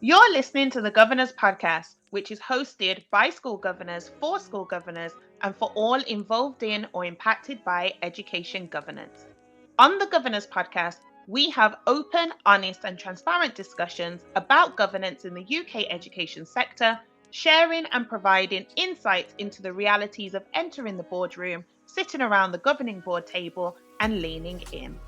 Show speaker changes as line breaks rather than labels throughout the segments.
You're listening to the Governor's Podcast, which is hosted by school governors, for school governors, and for all involved in or impacted by education governance. On the Governor's Podcast, we have open, honest, and transparent discussions about governance in the UK education sector, sharing and providing insights into the realities of entering the boardroom, sitting around the governing board table, and leaning in.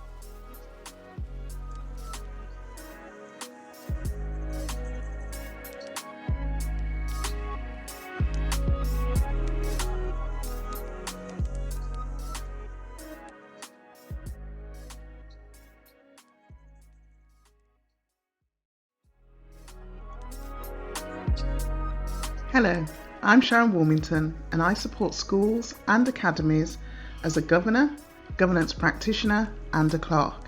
Hello, I'm Sharon Warmington and I support schools and academies as a governor, governance practitioner and a clerk.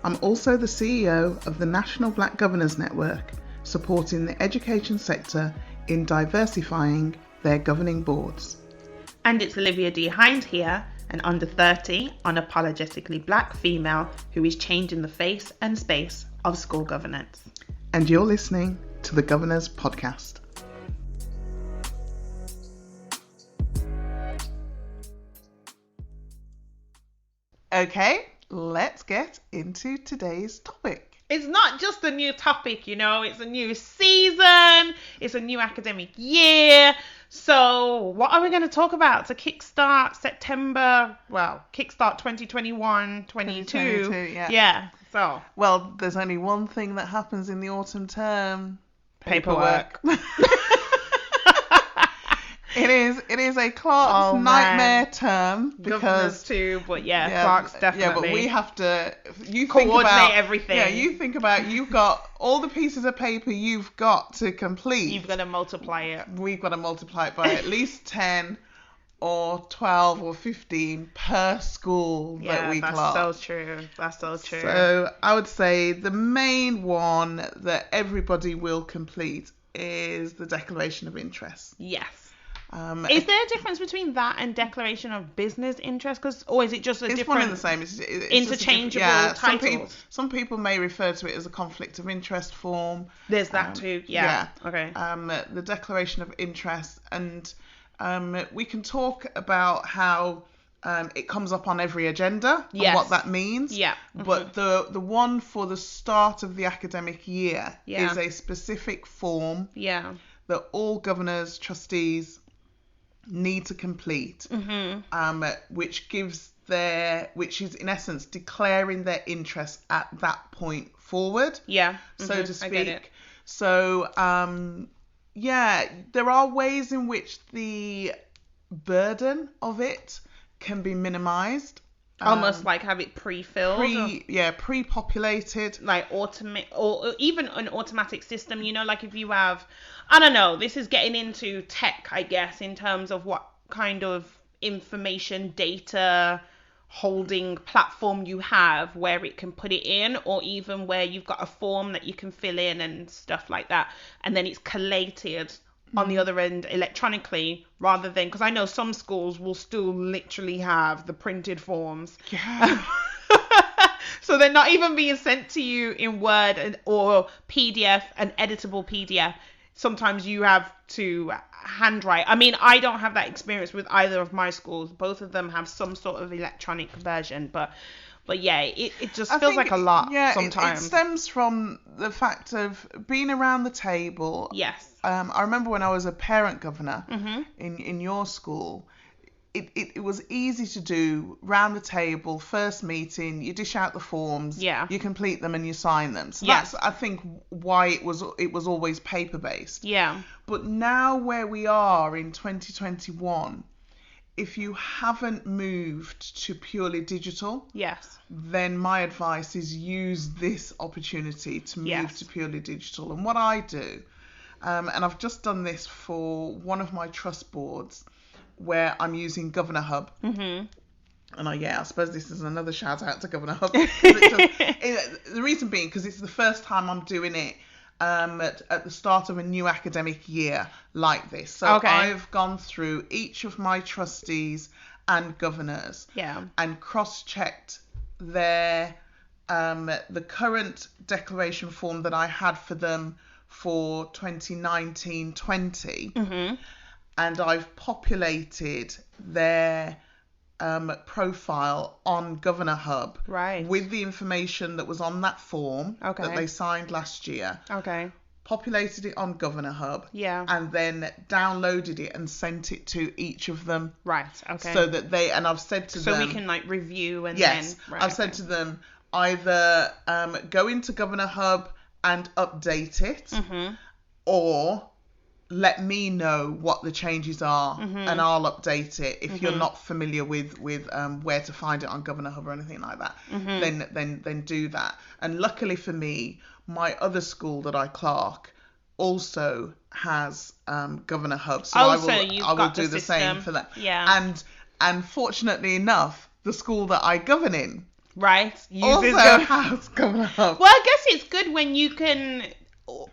I'm also the CEO of the National Black Governors Network, supporting the education sector in diversifying their governing boards.
And it's Olivia D Hinds here, an under 30, unapologetically black female who is changing the face and space of school governance.
And you're listening to the Governor's Podcast. Okay, let's get into today's topic.
It's not just a new topic, it's a new season, it's a new academic year. So what are we going to talk about to kickstart kickstart 2021, 22? Yeah. So.
Well, there's only one thing that happens in the autumn term.
Paperwork.
It is a Clerk's nightmare term because
Clerk's definitely.
Yeah, but we have to
coordinate everything.
Yeah, you think about you've got all the pieces of paper you've got to complete.
You've got to multiply it.
We've got to multiply it by at least 10 or 12 or 15 per school that we clerk.
That's so true.
So I would say the main one that everybody will complete is the Declaration of Interest.
Yes. Is there a difference between that and Declaration of Business Interest? Or is it just
it's
different...
one and the same. It's
interchangeable titles?
Some people may refer to it as a conflict of interest form.
There's that too, yeah. Okay.
The Declaration of Interest, and we can talk about how it comes up on every agenda and what that means.
Yeah.
Mm-hmm. But the one for the start of the academic year is a specific form that all governors, trustees need to complete, which is in essence declaring their interest at that point forward, so to speak. I get it. So there are ways in which the burden of it can be minimized.
Almost like have it pre-filled,
pre-populated,
like automate, or even an automatic system. Like if you have, I don't know, this is getting into tech, I guess, in terms of what kind of information data holding platform you have where it can put it in, or even where you've got a form that you can fill in and stuff like that, and then it's collated on the other end electronically, rather than, because I know some schools will still literally have the printed forms.
Yeah.
So they're not even being sent to you in Word or PDF, an editable PDF. Sometimes you have to handwrite. I mean, I don't have that experience with either of my schools. Both of them have some sort of electronic version, but yeah, it just feels like a lot sometimes.
It stems from the fact of being around the table.
Yes.
I remember when I was a parent governor in your school, it was easy to do round the table, first meeting, you dish out the forms, you complete them and you sign them. So that's, I think, why it was always paper based.
Yeah.
But now where we are in 2021, if you haven't moved to purely digital, then my advice is use this opportunity to move to purely digital. And what I do, and I've just done this for one of my trust boards where I'm using GovernorHub. And I suppose this is another shout out to GovernorHub. The reason being because it's the first time I'm doing it at the start of a new academic year like this. So I've gone through each of my trustees and governors and cross-checked their the current declaration form that I had for them for 2019-20, and I've populated their profile on GovernorHub with the information that was on that form that they signed last year. Populated it on GovernorHub, and then downloaded it and sent it to each of them. So that and I've said to them,
so we can like review and
I've said to them, either go into GovernorHub and update it, or let me know what the changes are, and I'll update it. If you're not familiar with where to find it on GovernorHub or anything like that, then do that. And luckily for me, my other school that I clerk also has GovernorHub, so I will do the same for that. And fortunately enough, the school that I govern in also has GovernorHub.
Well, I guess it's good when you can,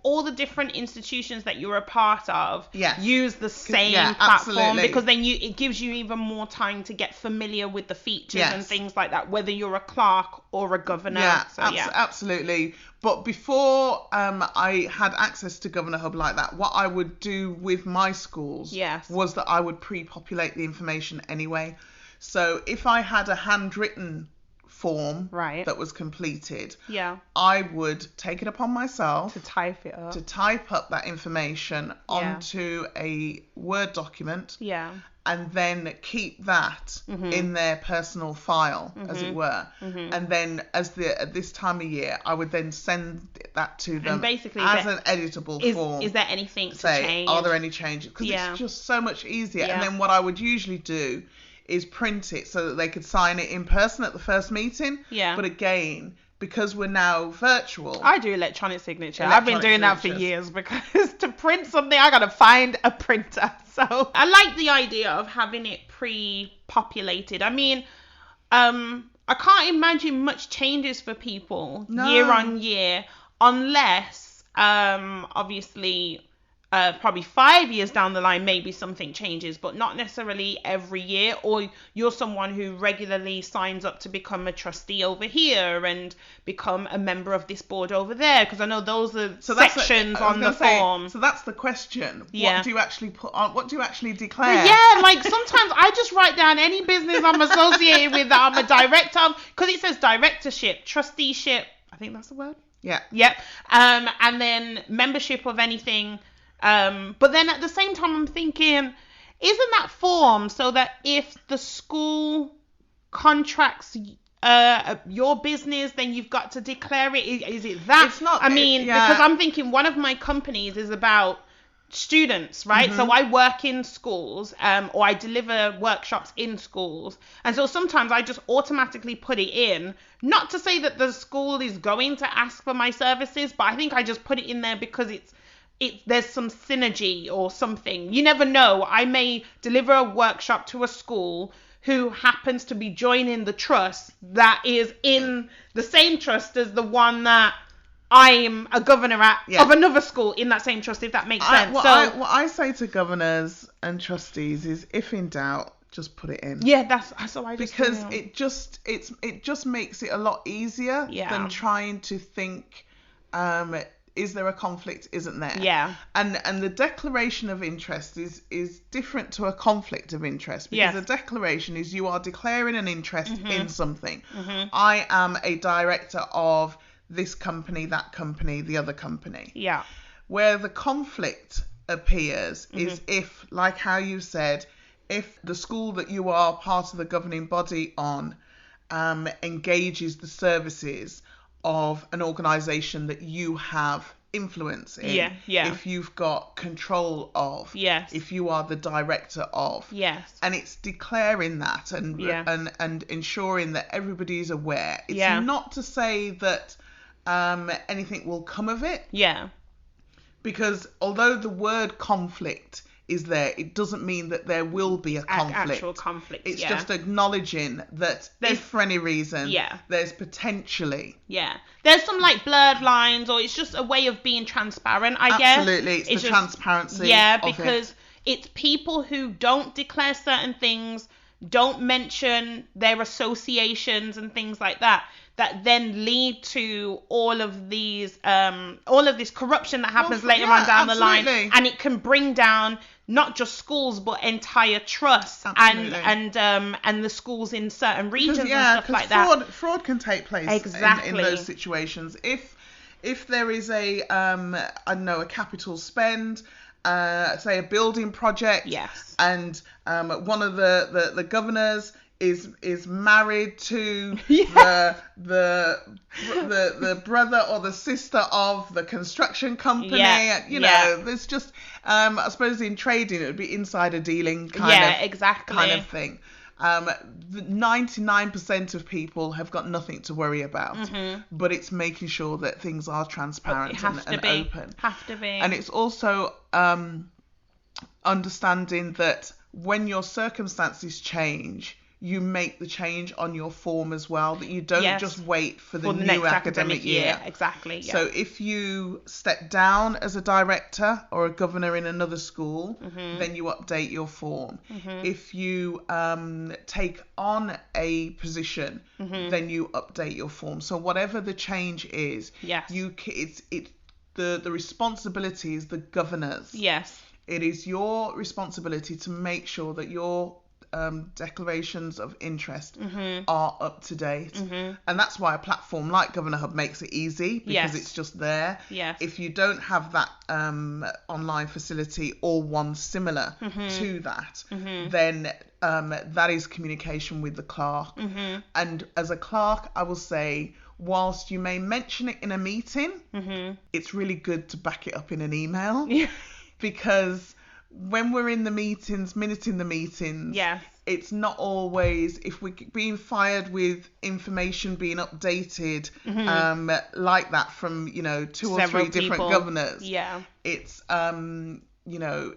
all the different institutions that you're a part of use the same platform, absolutely. Because then it gives you even more time to get familiar with the features and things like that, whether you're a clerk or a governor.
Absolutely. But before I had access to GovernorHub like that, what I would do with my schools was that I would pre-populate the information anyway. So if I had a handwritten form that was completed, I would take it upon myself
to type
up that information onto a Word document, and then keep that in their personal file, as it were. And then at this time of year, I would then send that to them as an editable form.
Is there anything to change?
Are there any changes? Because it's just so much easier. And then what I would usually do is print it so that they could sign it in person at the first meeting. But again, because we're now virtual,
I do electronic signature. I've been doing that for years, because to print something, I gotta find a printer. So I like the idea of having it pre-populated. I mean, I can't imagine much changes for people year on year, unless obviously probably 5 years down the line, maybe something changes, but not necessarily every year. Or you're someone who regularly signs up to become a trustee over here and become a member of this board over there, because I know those are sections on the form.
So that's the question. What do you actually put on? What do you actually declare?
Like sometimes I just write down any business I'm associated with that I'm a director of, because it says directorship, trusteeship, I think that's the word. And then membership of anything. But then at the same time, I'm thinking, isn't that form so that if the school contracts your business, then you've got to declare it? Is it that?
It's not.
Because I'm thinking one of my companies is about students, right? So I work in schools, or I deliver workshops in schools, and so sometimes I just automatically put it in, not to say that the school is going to ask for my services, but I think I just put it in there because there's some synergy or something. You never know. I may deliver a workshop to a school who happens to be joining the trust that is in the same trust as the one that I'm a governor of another school in that same trust, if that makes sense.
What I say to governors and trustees is, if in doubt, just put it in.
That's so I just,
because it just makes it a lot easier than trying to think, is there a conflict? Isn't there? And the declaration of interest is different to a conflict of interest, because a declaration is you are declaring an interest in something. I am a director of this company, that company, the other company. Where the conflict appears is if, like how you said, if the school that you are part of the governing body on engages the services of an organisation that you have influence in, if you've got control of, if you are the director of, and it's declaring that and ensuring that everybody's aware. It's not to say that anything will come of it, because although the word conflict is there, it doesn't mean that there will be a conflict.
Actual conflict.
It's just acknowledging that if for any reason there's potentially
there's some like blurred lines, or it's just a way of being transparent, I guess.
Absolutely, it's the
just,
transparency.
Because it's people who don't declare certain things don't mention their associations and things like that then lead to all of this corruption that happens later on down the line, and it can bring down not just schools but entire trusts and the schools in certain regions and stuff like that.
Fraud can take place in those situations. If there is a capital spend, say a building project, and one of the governors is married to the brother or the sister of the construction company. There's just I suppose in trading it would be insider dealing kind of thing. 99% of people have got nothing to worry about, but it's making sure that things are transparent and open.
Have to be.
And it's also understanding that when your circumstances change, you make the change on your form as well, that you don't just wait for the new academic year.
Exactly. Yeah.
So if you step down as a director or a governor in another school, then you update your form. If you take on a position, then you update your form. So whatever the change is, the responsibility is the governor's.
Yes.
It is your responsibility to make sure that your declarations of interest are up to date, and that's why a platform like GovernorHub makes it easy, because it's just there. If you don't have that online facility or one similar to that, then that is communication with the clerk. And as a clerk, I will say, whilst you may mention it in a meeting, it's really good to back it up in an email, because when we're in the meetings, minuting the meetings, it's not always, if we're being fired with information being updated like that from, 2 or 3 different governors, it's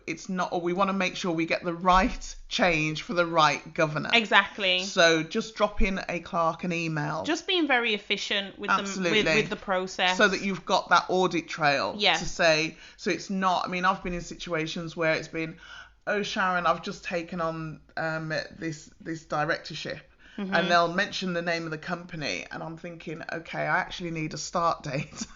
it's not, or we want to make sure we get the right change for the right governor.
Exactly.
So just drop in a clerk an email.
Just being very efficient with the process.
So that you've got that audit trail to say, so it's not, I've been in situations where it's been, oh, Sharon, I've just taken on this directorship. And they'll mention the name of the company, and I'm thinking, okay, I actually need a start date.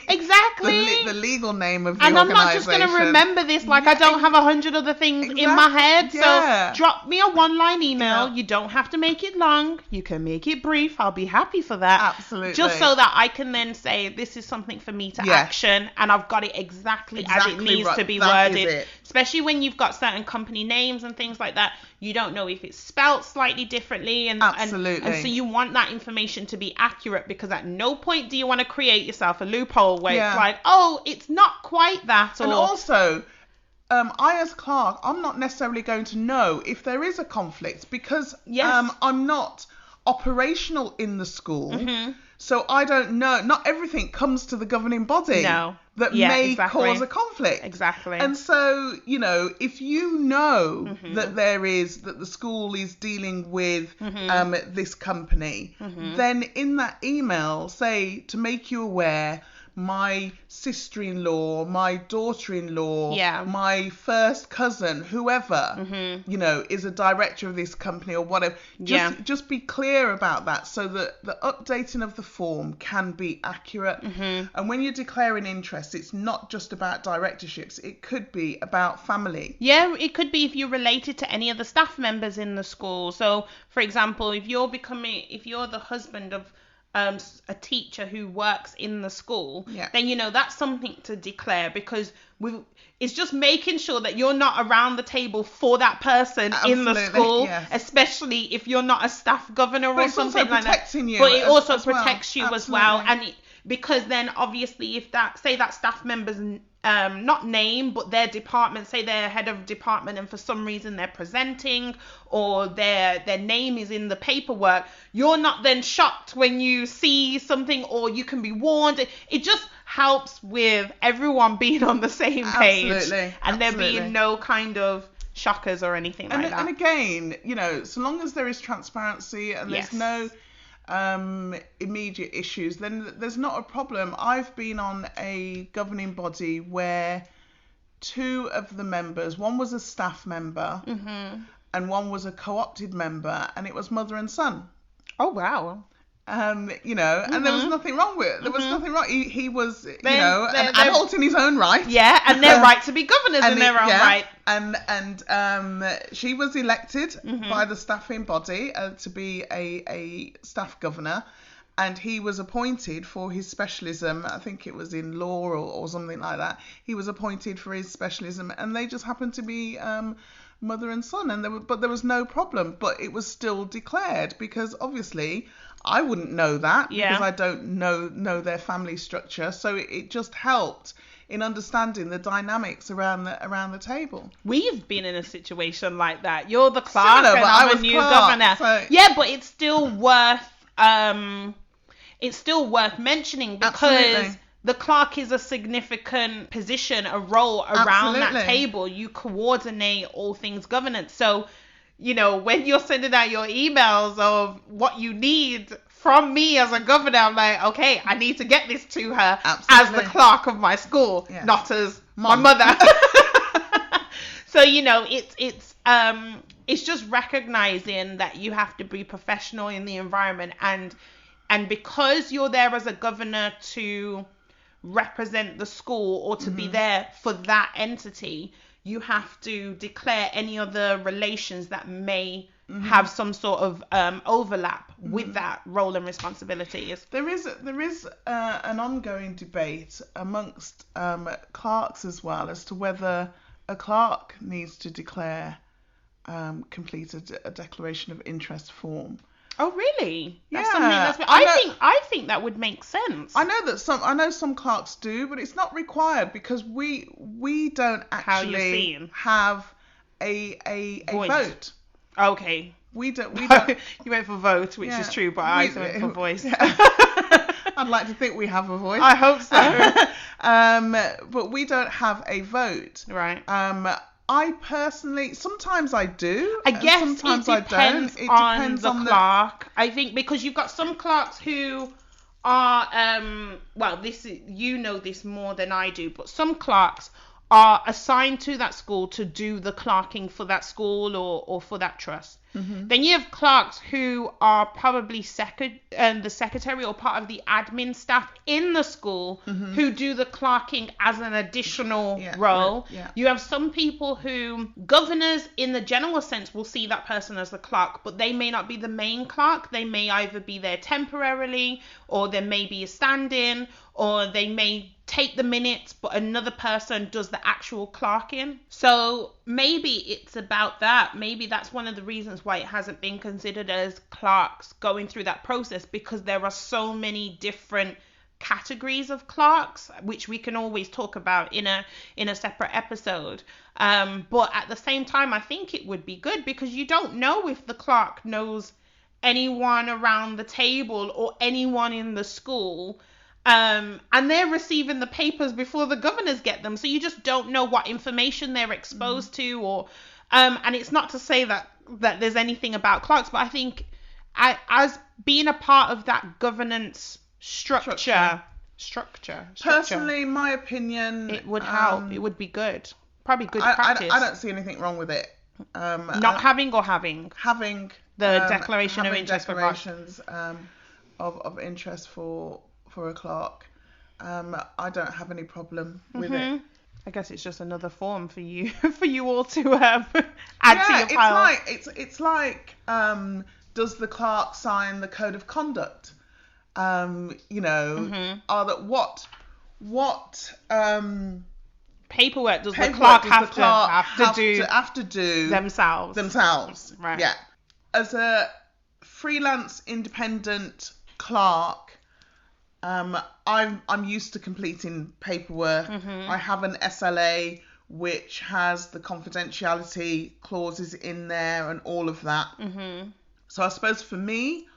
Exactly.
The legal name of the
organisation. And I'm not just going to remember this like I don't have 100 other things in my head. So drop me a 1-line email. You don't have to make it long. You can make it brief. I'll be happy for that.
Absolutely.
Just so that I can then say, this is something for me to action, and I've got it exactly as it needs to be worded. Especially when you've got certain company names and things like that. You don't know if it's spelt slightly differently, and so you want that information to be accurate, because at no point do you want to create yourself a loophole where it's like, oh, it's not quite that.
And also, I as clerk, I'm not necessarily going to know if there is a conflict, because I'm not operational in the school. So I don't know. Not everything comes to the governing body that may cause a conflict.
Exactly.
And so, if you know that that the school is dealing with this company, then in that email, say, to make you aware, my sister-in-law, my daughter-in-law, my first cousin, whoever, is a director of this company or whatever. Just be clear about that, so that the updating of the form can be accurate. And when you're declaring interest, it's not just about directorships. It could be about family.
Yeah, it could be if you're related to any of the staff members in the school. So, for example, if you're the husband of a teacher who works in the school, then that's something to declare, because it's just making sure that you're not around the table for that person in the school, especially if you're not a staff governor or something like that. But it also protects you as well, because then obviously if that staff member's not name, but their department, say they're head of department, and for some reason they're presenting, or their name is in the paperwork, you're not then shocked when you see something, or you can be warned. It just helps with everyone being on the same page, and there being no kind of shockers or anything like that.
And again, so long as there is transparency and there's no immediate issues, then there's not a problem. I've been on a governing body where 2 of the members, one was a staff member, and one was a co-opted member, and it was mother and son.
Oh, wow.
You know, and there was nothing wrong with it. There was nothing wrong. He was, you know, an adult in his own right.
Yeah, and their right to be governors in their own right.
And she was elected by the staffing body to be a staff governor, and he was appointed for his specialism. I think it was in law or something like that. He was appointed for his specialism, and they just happened to be mother and son, but there was no problem. But it was still declared, because obviously I wouldn't know that because I don't know their family structure. So it just helped in understanding the dynamics around the table.
We've been in a situation like that. You're the clerk, and I'm a new governor. So... Yeah, but it's still worth mentioning, because Absolutely. The clerk is a significant position, a role around Absolutely. That table. You coordinate all things governance. So, you know, when you're sending out your emails of what you need from me as a governor, I'm like, okay, I need to get this to her Absolutely. As the clerk of my school, not as Mom. My mother. So, you know, it's just recognizing that you have to be professional in the environment, and because you're there as a governor to represent the school or to be there for that entity, you have to declare any other relations that may have some sort of overlap with that role and responsibilities.
There is an ongoing debate amongst clerks as well as to whether a clerk needs to declare, complete a declaration of interest form.
Oh, really? That's something I think that would make sense.
I know some clerks do, but it's not required, because we don't actually have a vote.
Okay.
We don't.
You went for vote, which is true, but I went for voice.
Yeah. I'd like to think we have a voice.
I hope
so. But we don't have a vote.
Right.
I personally, sometimes I do.
I guess
sometimes
it depends
I don't. It depends
on the clerk. I think because you've got some clerks who are, you know this more than I do, but some clerks are assigned to that school to do the clerking for that school or for that trust. Then you have clerks who are probably the secretary or part of the admin staff in the school who do the clerking as an additional role.
Right, yeah.
You have some people who, governors in the general sense, will see that person as the clerk, but they may not be the main clerk. They may either be there temporarily, or there may be a stand-in, or they may take the minutes, but another person does the actual clerking. So maybe it's about that. Maybe that's one of the reasons why it hasn't been considered as clerks going through that process, because there are so many different categories of clerks, which we can always talk about in a separate episode. But at the same time, I think it would be good, because you don't know if the clerk knows anyone around the table or anyone in the school. And they're receiving the papers before the governors get them. So you just don't know what information they're exposed to, or and it's not to say that there's anything about clerks, but I think as being a part of that governance structure.
Personally, my opinion,
it would help. It would be good. Probably good practice.
I don't see anything wrong with it.
Not having or having?
Having
the declaration of interest
declarations of interest for a clerk. I don't have any problem with it.
I guess it's just another form for you all to add to your pile.
It's like does the clerk sign the code of conduct? Are that what
paperwork does the clerk have
to do
themselves? Right.
Yeah. As a freelance independent clerk, I'm used to completing paperwork. I have an SLA which has the confidentiality clauses in there and all of that. So I suppose for me,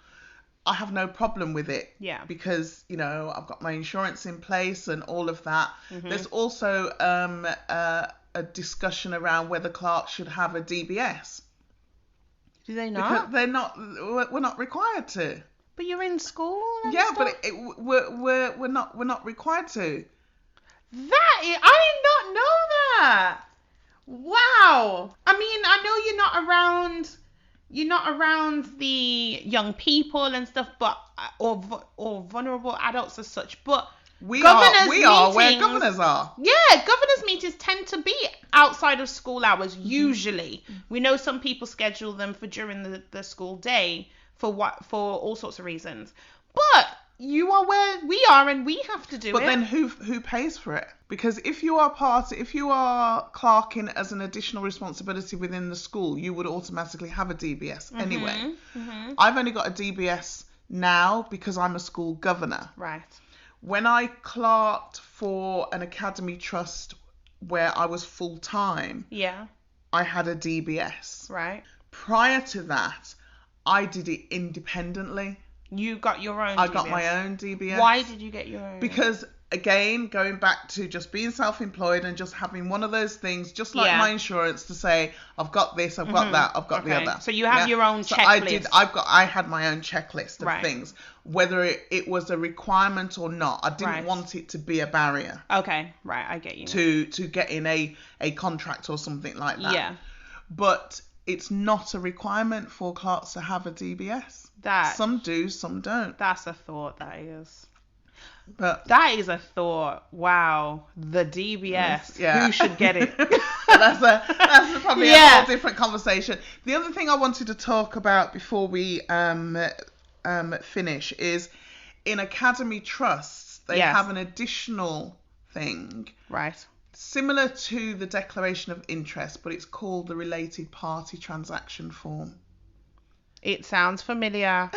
I have no problem with it.
Yeah.
Because, I've got my insurance in place and all of that. There's also a discussion around whether clerks should have a DBS.
Do they not?
Because we're not required to.
But you're in school and
stuff?
But
we're not required to.
I did not know that. Wow. I mean, I know you're not around the young people and stuff, but or vulnerable adults as such, but
we are where governors are.
Yeah, governors meetings tend to be outside of school hours usually. We know some people schedule them for during the school day for all sorts of reasons. But you are where we are and we have to do it.
But then who pays for it? Because if you are clerking as an additional responsibility within the school, you would automatically have a DBS anyway. I've only got a DBS now because I'm a school governor.
Right.
When I clerked for an academy trust where I was full time, I had a DBS.
Right.
Prior to that, I did it independently.
You got your own DBS?
I got my own DBS.
Why did you get your own?
Because, again, going back to just being self-employed and just having one of those things, just like my insurance, to say, I've got this, I've got that, I've got the other.
So you have your own
so
checklist.
I had my own checklist of things. Whether it was a requirement or not, I didn't want it to be a barrier.
Okay, right, I get you.
To getting a contract or something like that.
Yeah.
But it's not a requirement for clerks to have a DBS. Some do, some don't.
That's a thought, that is.
But
that is a thought. Wow, the DBS.
Yeah.
Who should get it?
that's probably a whole different conversation. The other thing I wanted to talk about before we finish is in academy trusts they have an additional thing.
Right.
Similar to the declaration of interest, but it's called the related party transaction form.
It sounds familiar.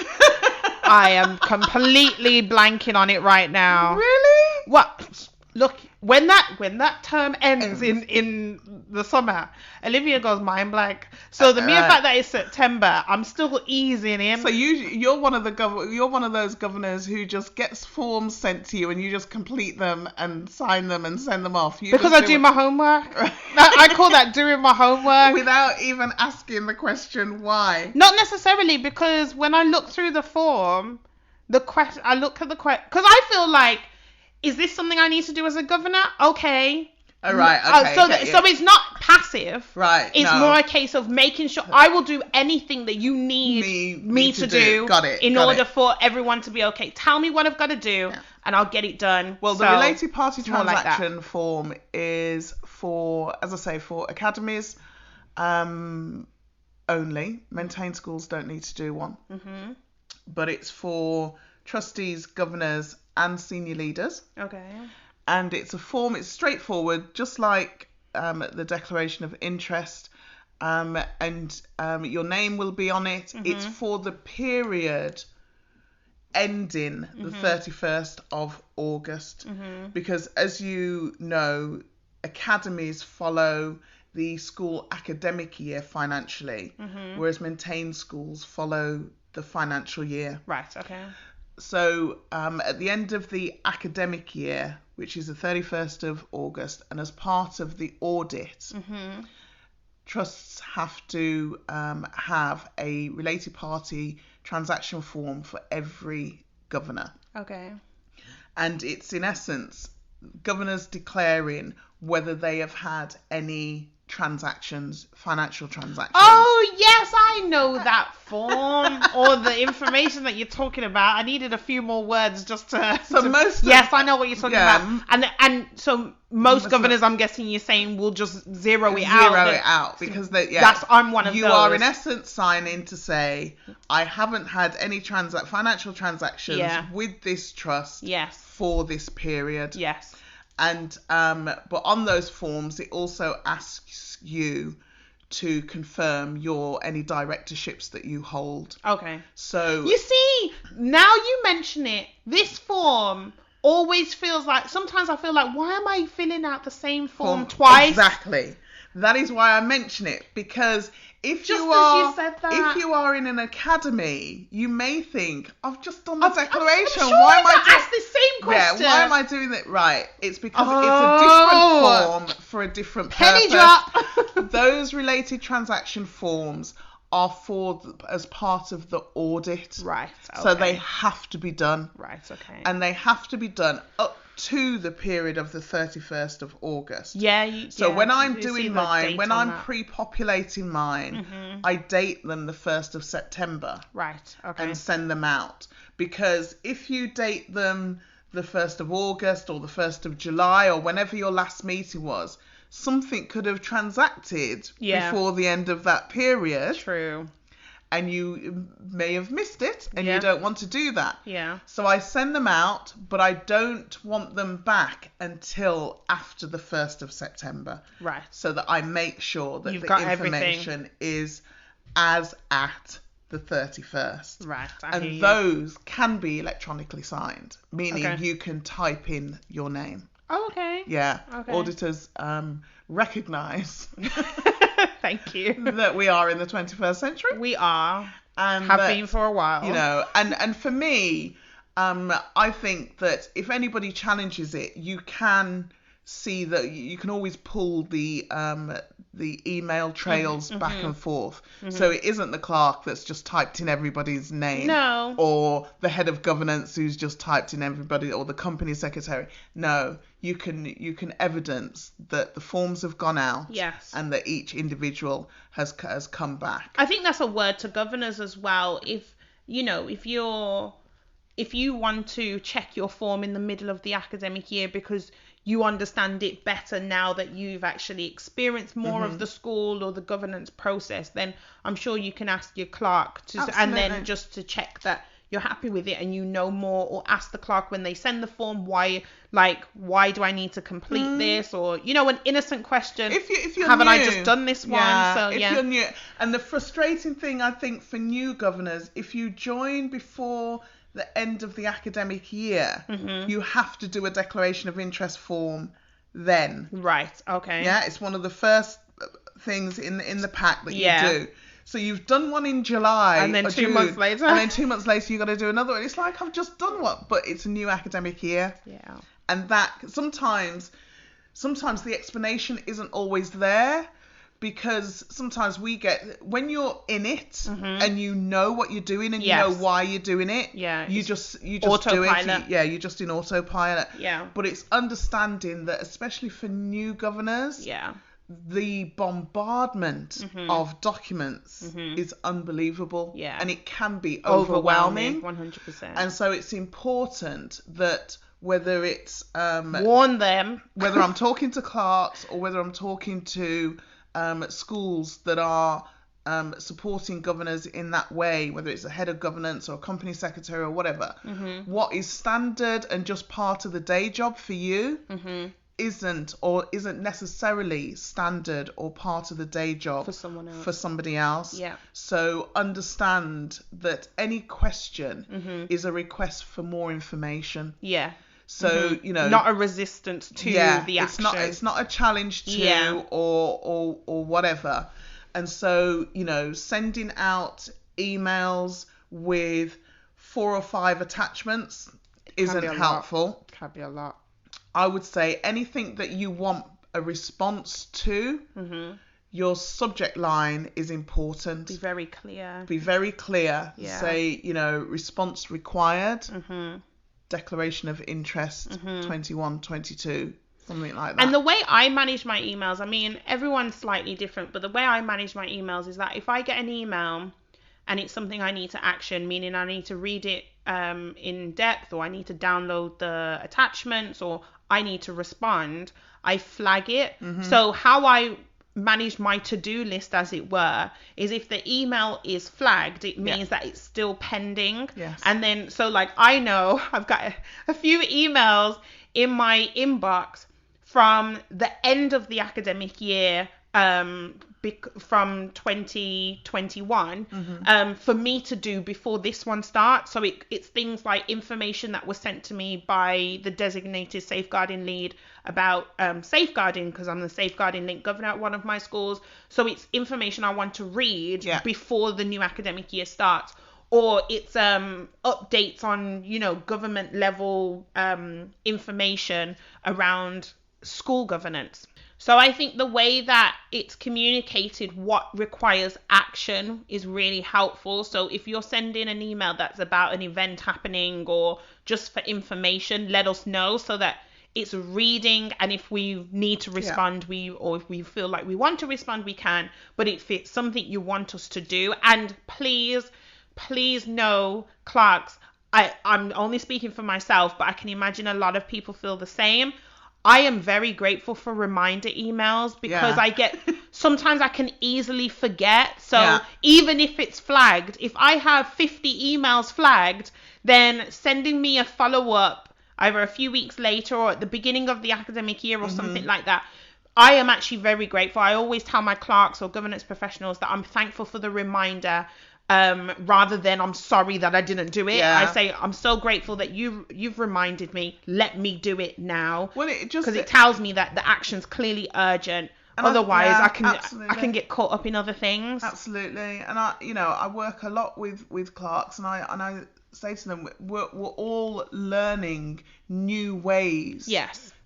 I am completely blanking on it right now.
Really?
What? Look, when that term ends in the summer, Olivia goes mind blank. So the mere fact that it's September, I'm still easing in.
So you're one of those governors who just gets forms sent to you and you just complete them and sign them and send them off.
Because I do my homework. I call that doing my homework.
Without even asking the question why.
Not necessarily, because when I look through the form, I look at the question, because I feel like, is this something I need to do as a governor? Okay.
Oh, right. Okay.
So it's not passive.
Right.
It's more a case of making sure I will do anything that you need me to do.
Got it.
In order for everyone to be okay. Tell me what I've got to do, and I'll get it done.
Well, the related party transaction form is for, as I say, for academies only. Maintained schools don't need to do one. Mm-hmm. But it's for trustees, governors, and senior leaders.
Okay.
And it's a form, it's straightforward, just like the declaration of interest. And your name will be on it. Mm-hmm. It's for the period ending the 31st of August. Mm-hmm. Because as you know, academies follow the school academic year financially, whereas maintained schools follow the financial year.
Right, okay.
So at the end of the academic year, which is the 31st of August, and as part of the audit, trusts have to have a related party transaction form for every governor.
Okay.
And it's in essence governors declaring whether they have had any financial transactions.
Oh, yes, I know that form or the information that you're talking about. I needed a few more words just to... Yes, I know what you're talking about. And so most governors, I'm guessing you're saying, will just zero it out.
Because
I'm one of those.
You are in essence signing to say, I haven't had any financial transactions with this trust for this period.
Yes.
And but on those forms, it also asks you to confirm any directorships that you hold.
Okay.
So
you see, now you mention it, this form always feels like, sometimes I feel like, why am I filling out the same form twice?
Exactly. That is why I mention it, because if you are in an academy, you may think, I've just done the declaration.
I'm sure why am I ask the same question?
Yeah, why am I doing it? Right. It's because it's a different form for a different purpose.
Penny drop.
Those related transaction forms are as part of the audit.
Right. Okay.
So they have to be done.
Right. Okay.
And they have to be done up to the period of the 31st of August.
Yeah.
So when I'm doing mine, when I'm pre-populating mine, I date them the 1st of September.
Right. Okay.
And send them out. Because if you date them the 1st of August or the 1st of July or whenever your last meeting was, something could have transacted before the end of that period.
True.
And you may have missed it, and you don't want to do that.
Yeah.
So I send them out, but I don't want them back until after the 1st of September.
Right.
So that I make sure that
You've
the
got
information is as at the 31st.
Right.
And those can be electronically signed, meaning you can type in your name.
Oh, okay.
Yeah.
Okay.
Auditors recognise
thank you
that we are in the 21st century.
We are.
And
have been for a while.
You know, and for me, I think that if anybody challenges it, you can see that you can always pull the email trails back and forth. So it isn't the clerk that's just typed in everybody's name.
No.
Or the head of governance who's just typed in everybody, or the company secretary. No, you can evidence that the forms have gone out.
Yes.
And that each individual has come back.
I think that's a word to governors as well. If you want to check your form in the middle of the academic year because you understand it better now that you've actually experienced more of the school or the governance process, then I'm sure you can ask your clerk to, and then just to check that you're happy with it and you know more, or ask the clerk when they send the form why do I need to complete this, or an innocent question.
If you're
haven't
new,
I just done this one?
If you're new, and the frustrating thing I think for new governors, if you join before the end of the academic year, you have to do a declaration of interest form then.
Right. Okay.
Yeah, it's one of the first things in the pack that you do. So you've done one in July,
and then 2 months later,
and then 2 months later you got to do another one. It's like, I've just done one, but it's a new academic year.
Yeah.
And that sometimes the explanation isn't always there. Because sometimes when you're in it and you know what you're doing and you know why you're doing it, you just
autopilot.
do it. You're just in autopilot.
Yeah.
But it's understanding that, especially for new governors, the bombardment of documents is unbelievable.
Yeah.
And it can be overwhelming.
100%.
And so it's important that whether it's
warn them,
whether I'm talking to clerks or whether I'm talking to schools that are supporting governors in that way, whether it's a head of governance or a company secretary or whatever, what is standard and just part of the day job for you isn't necessarily standard or part of the day job
for
somebody else.
Yeah.
So understand that any question is a request for more information.
Yeah.
So,
not a resistance to the action.
It's not a challenge to or whatever. And so, sending out emails with 4 or 5 attachments isn't helpful.
Can be a lot.
I would say anything that you want a response to, your subject line is important.
Be very clear. Yeah.
Say, response required. Declaration of interest 21, 22, something like that.
And the way I manage my emails, I mean, everyone's slightly different, but the way I manage my emails is that if I get an email and it's something I need to action, meaning I need to read it in depth, or I need to download the attachments, or I need to respond, I flag it. So how I manage my to-do list, as it were, is if the email is flagged, it means that it's still pending.
Yes.
And then so I know I've got a few emails in my inbox from the end of the academic year from 2021 for me to do before this one starts. So it's things like information that was sent to me by the designated safeguarding lead about safeguarding, because I'm the safeguarding link governor at one of my schools. So it's information I want to read before the new academic year starts. Or it's updates on, government level information around school governance. So I think the way that it's communicated what requires action is really helpful. So if you're sending an email that's about an event happening or just for information, let us know so that it's reading, and if we need to respond, or if we feel like we want to respond, we can. But if it's something you want us to do, and please know, clerks, I'm only speaking for myself, but I can imagine a lot of people feel the same. I am very grateful for reminder emails because sometimes I can easily forget. So even if it's flagged, if I have 50 emails flagged, then sending me a follow-up either a few weeks later or at the beginning of the academic year or something like that, I am actually very grateful. I always tell my clerks or governance professionals that I'm thankful for the reminder, rather than I'm sorry that I didn't do it. I say I'm so grateful that you've reminded me. Let me do it now. Well, because it tells me that the action's clearly urgent. Otherwise, I can get caught up in other things.
Absolutely, and I work a lot with clerks, and I say to them, we're all learning new ways.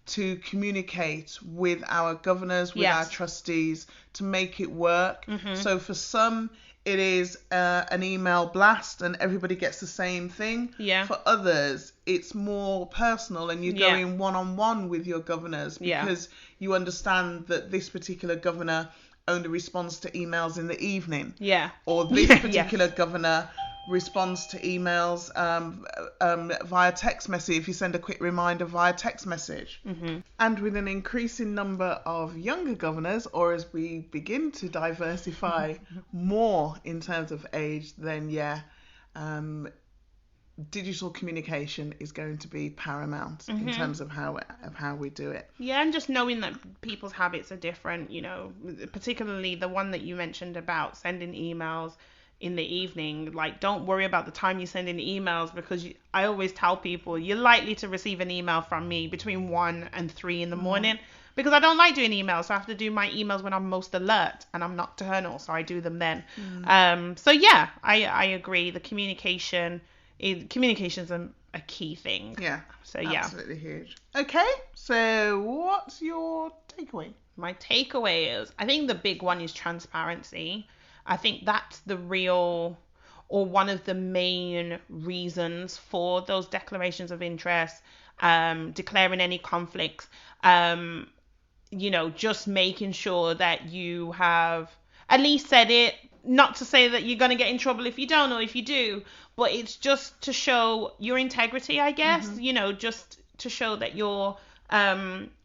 To communicate with our governors, with our trustees, to make it work. So for some, it is an email blast and everybody gets the same thing. For others, it's more personal and you're going one-on-one with your governors because you understand that this particular governor only responds to emails in the evening. Or this particular governor responds to emails via text message, if you send a quick reminder via text message. And with an increasing number of younger governors, or as we begin to diversify more in terms of age, then digital communication is going to be paramount in terms of how we do it.
And just knowing that people's habits are different, particularly the one that you mentioned about sending emails in the evening. Like, don't worry about the time you send in emails, because I always tell people you're likely to receive an email from me between 1 and 3 in the morning, because I don't like doing emails. So I have to do my emails when I'm most alert and I'm nocturnal, so I do them then. I agree. The communication's a key thing. So
absolutely huge. Okay, so what's your takeaway?
My takeaway is, I think the big one is transparency. I think that's the real, or one of the main reasons for those declarations of interest, declaring any conflicts, just making sure that you have at least said it, not to say that you're going to get in trouble if you don't or if you do, but it's just to show your integrity, I guess, just to show that you're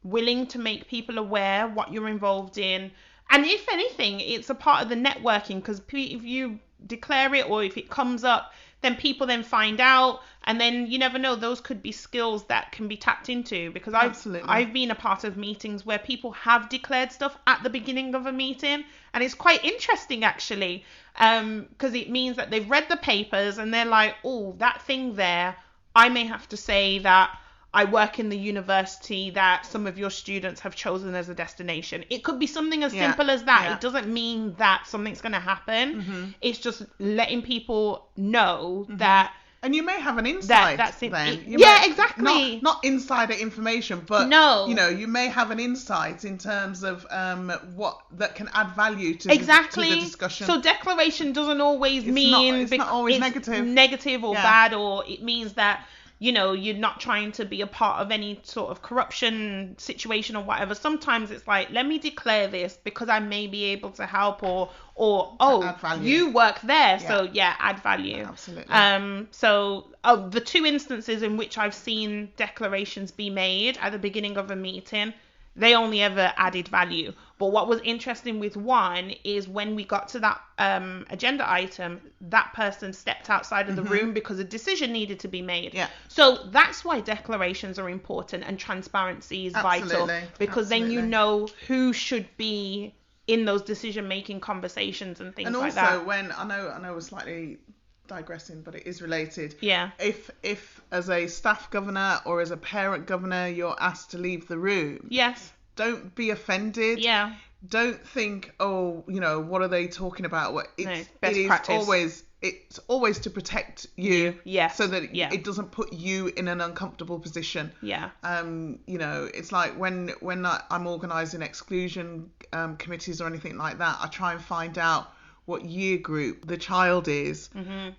willing to make people aware what you're involved in. And if anything, it's a part of the networking, because if you declare it or if it comes up, then people then find out, and then you never know, those could be skills that can be tapped into, because I've been a part of meetings where people have declared stuff at the beginning of a meeting, and it's quite interesting actually, because it means that they've read the papers and they're like, oh, that thing there, I may have to say that I work in the university that some of your students have chosen as a destination. It could be something as simple as that. It doesn't mean that something's going to happen. It's just letting people know that.
And you may have an insight then.
Exactly.
Not insider information, but you may have an insight in terms of what that can add value to the discussion.
So declaration doesn't always mean
it's not always
negative or bad, or it means that you're not trying to be a part of any sort of corruption situation or whatever. Sometimes it's like, let me declare this because I may be able to help, or you work there, so add value.
Absolutely.
So the two instances in which I've seen declarations be made at the beginning of a meeting, they only ever added value. But what was interesting with one is when we got to that agenda item, that person stepped outside of the room because a decision needed to be made. So that's why declarations are important, and transparency is vital, because then you know who should be in those decision-making conversations and things like that.
And also when, I know we're slightly digressing, but it is related. If as a staff governor or as a parent governor you're asked to leave the room, don't be offended. Don't think, what are they talking about? It is practice. Always it's always to protect you,
yes,
so that it doesn't put you in an uncomfortable position.
Yeah.
You know, it's like when I'm organising exclusion committees or anything like that, I try and find out what year group the child is,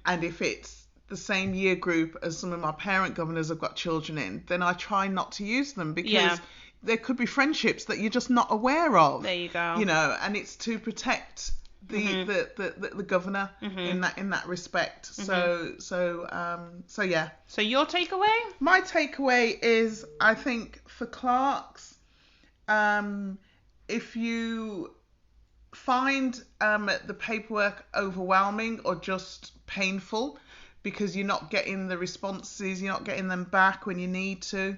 and if it's the same year group as some of my parent governors have got children in, then I try not to use them, because there could be friendships that you're just not aware of.
There you go.
You know, and it's to protect the governor in that respect. So yeah.
So your takeaway?
My takeaway is, I think for clerks, if you find the paperwork overwhelming or just painful because you're not getting the responses, you're not getting them back when you need to,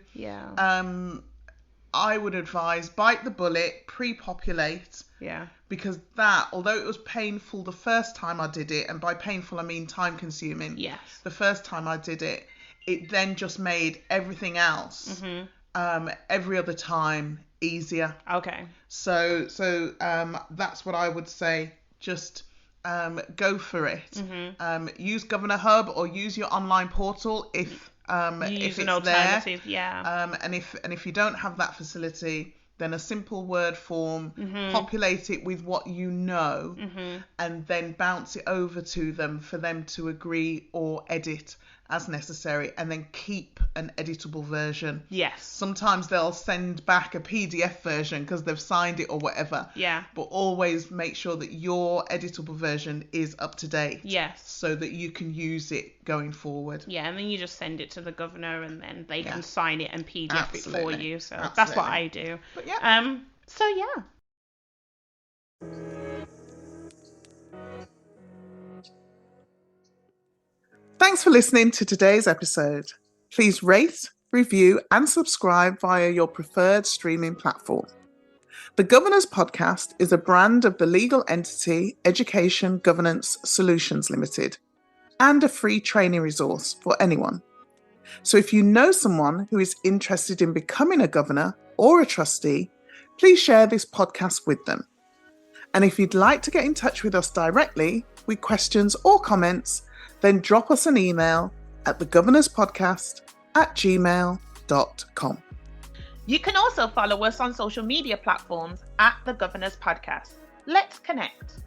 I would advise bite the bullet, pre-populate.
Yeah.
Because that, although it was painful the first time I did it, and by painful I mean time consuming.
Yes.
The first time I did it, it then just made everything else, every other time, easier.
Okay.
So that's what I would say. Just go for it. Use GovernorHub or use your online portal if it's
an alternative
there. And if you don't have that facility, then a simple Word form, populate it with what you know, and then bounce it over to them for them to agree or edit as necessary, and then keep an editable version.
Yes.
Sometimes they'll send back a PDF version because they've signed it or whatever.
Yeah.
But always make sure that your editable version is up to date.
Yes.
So that you can use it going forward.
Yeah, and then you just send it to the governor, and then they can sign it and PDF it for you. So
Absolutely.
That's what I do.
But yeah.
So yeah.
Thanks for listening to today's episode. Please rate, review, and subscribe via your preferred streaming platform. The Governor's Podcast is a brand of the legal entity Education Governance Solutions Limited, and a free training resource for anyone. So if you know someone who is interested in becoming a governor or a trustee, please share this podcast with them. And if you'd like to get in touch with us directly with questions or comments, then drop us an email at thegovernorspodcast@gmail.com.
You can also follow us on social media platforms at The Governor's Podcast. Let's connect.